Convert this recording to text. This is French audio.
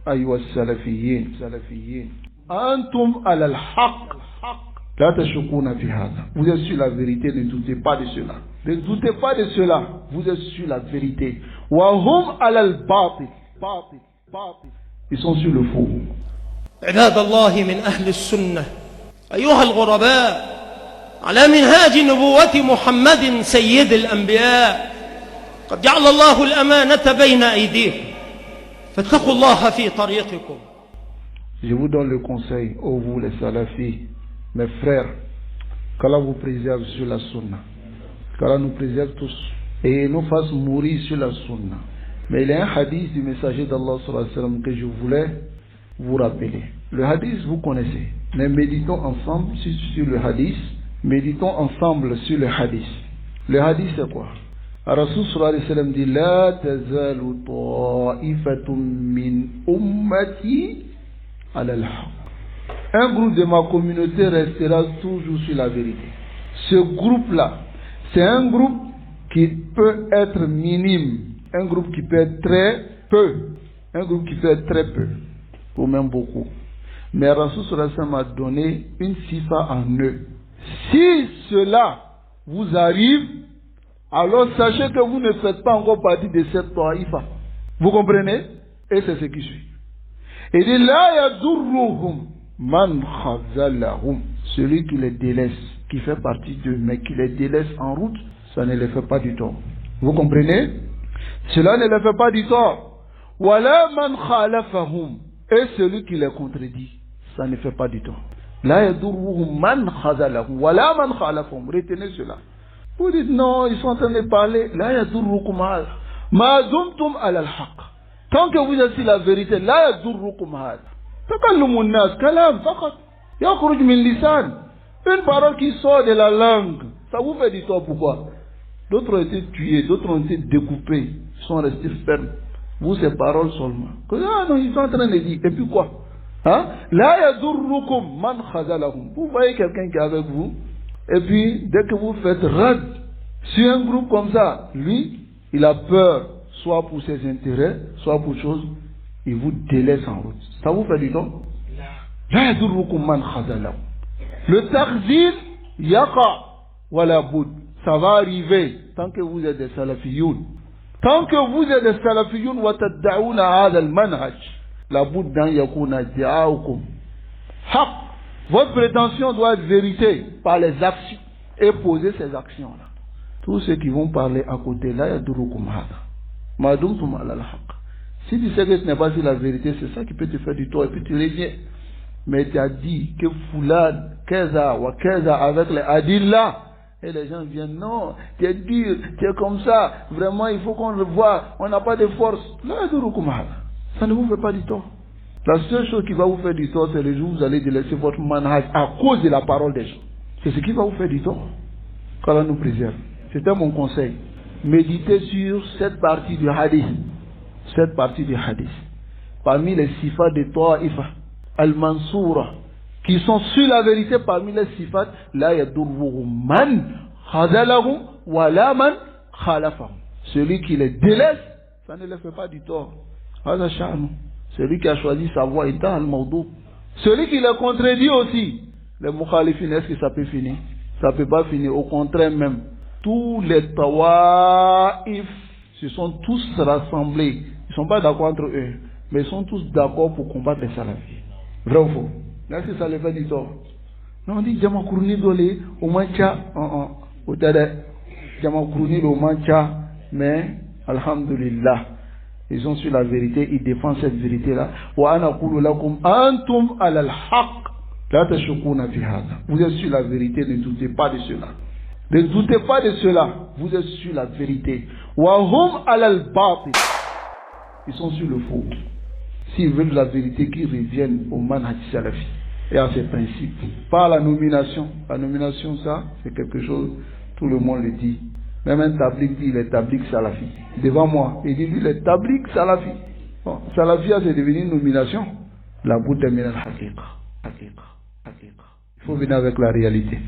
أيها السلفيين أنتم على الحق لا تشكون في هذا. Vous êtes sur la vérité, ne doutez pas de cela. Ne doutez pas de cela, vous êtes sur la vérité. وهم على الباطل. Ils sont sur le faux. عباد الله من أهل السنة أيها الغرباء على منهاج نبوة محمد سيد الأنبياء قد جعل الله الأمانة بين أيديكم فاتقوا الله في طريقكم. Je vous donne le conseil, ô vous les salafis, mes frères, qu'Allah vous préserve sur la sunna, qu'Allah nous préserve tous et nous fasse mourir sur la sunna. Mais il y a un hadith du messager d'Allah sallallahu alayhi wa sallam que je voulais vous rappeler. Le hadith vous connaissez, mais méditons ensemble sur le hadith. Méditons ensemble sur le hadith. Le hadith c'est quoi? Rasul sallallahu alayhi wa sallam dit La tazalu ta'ifatun min ummati ala al-haq. Un groupe de ma communauté restera toujours sur la vérité. Ce groupe-là, c'est un groupe qui peut être minime, un groupe qui peut être très peu, un groupe qui peut être très peu, ou même beaucoup. Mais Rasul sallallahu alayhi wa sallam a donné une sifa en eux. Si cela vous arrive, alors sachez que vous ne faites pas encore partie de cette ta'ifa. Vous comprenez? Et c'est ce qui suit. Il dit La yadurruhum man khazalahum. Celui qui les délaisse, qui fait partie d'eux, mais qui les délaisse en route, ça ne les fait pas du tort. Vous comprenez? Cela ne les fait pas du tort. Wala man khalafahum. Et celui qui les contredit, ça ne fait pas du tort. La yadurruhum man khazalahum wala man khalafahum. Retenez cela. Vous dites non, ils sont en train de parler. La yadurrukum ma dumtum ala al-haq. Tant que vous êtes sur la vérité, la yadurrukum hada. Takallumun nas kalam faqat yakhruj min lisan. Une parole qui sort de la langue, ça vous fait du tort. Pourquoi? D'autres ont été tués, d'autres ont été découpés, ils sont restés fermes. Vous, ces paroles seulement. Ah non, ils sont en train de dire. Et puis quoi? La yadurrukum man khazalahum. Vous voyez quelqu'un qui est avec vous, et puis dès que vous faites rad sur un groupe comme ça, lui, il a peur, soit pour ses intérêts, soit pour chose, il vous délaisse en route. Ça vous fait du tort? La yadurrukum man khazalahum. Le takhzil yaqa wala bud. Ça va arriver tant que vous êtes des salafiyoun. Tant que vous êtes des salafiyoun wa tad'ouna hadha al-manhaj. La bouddha d'an yakuna di'aukum haq. Votre prétention doit être vérité par les actions et poser ces actions-là. Tous ceux qui vont parler à côté, là, yadurukum hada. Ma dumtum ala al-haq. Si tu sais que ce n'est pas sur la vérité, c'est ça qui peut te faire du tort et puis tu reviens. Mais tu as dit que Foulad, Keza ou Keza avec les adillah. Et les gens viennent, non, tu es dur, tu es comme ça. Vraiment, il faut qu'on le voie. On n'a pas de force. Là, yadurukum hada. Ça ne vous fait pas du tort. La seule chose qui va vous faire du tort, c'est le jour où vous allez délaisser votre manhaj à cause de la parole des gens. C'est ce qui va vous faire du tort. Qu'Allah nous préserve. C'était mon conseil. Méditez sur cette partie du hadith. Cette partie du hadith. Parmi les sifats de Ta'ifa, Al-Mansoura, qui sont sur la vérité parmi les sifats, la yadurruhum man khazalahum wa la man khalafahum. Celui qui les délaisse, ça ne les fait pas du tort. Hada sha'nu. Celui qui a choisi sa voie est dans al-mawdou. Celui qui les contredit aussi, les mukhalifin, est-ce que ça peut finir? Ça ne peut pas finir. Au contraire même, tous les tawa'if se sont tous rassemblés. Ils ne sont pas d'accord entre eux, mais ils sont tous d'accord pour combattre les salafis. Vrai ou faux? Est-ce que ça les fait du tort? Non, on dit Jama Kourni Dole, au mancha, au tada, Jama Kourni au mancha, mais, alhamdulillah, ils sont sur la vérité, ils défendent cette vérité-là. Wa ana qulu lakum antum ala al-haq la tashukuna fi hada. Vous êtes sur la vérité, ne doutez pas de cela. Ne doutez pas de cela, vous êtes sur la vérité. Wa hum ala al-batil. Ils sont sur le faux. S'ils veulent la vérité, qu'ils reviennent au manhaj salafi et à ses principes. Pas la nomination. La nomination, ça, c'est quelque chose, tout le monde le dit. Même un tablik dit, il est tablik salafi. Devant moi, il dit, lui, il est tablik salafi. Bon, salafi, c'est devenu une nomination. La bouddha min al-haqiqa. Il faut venir avec la réalité.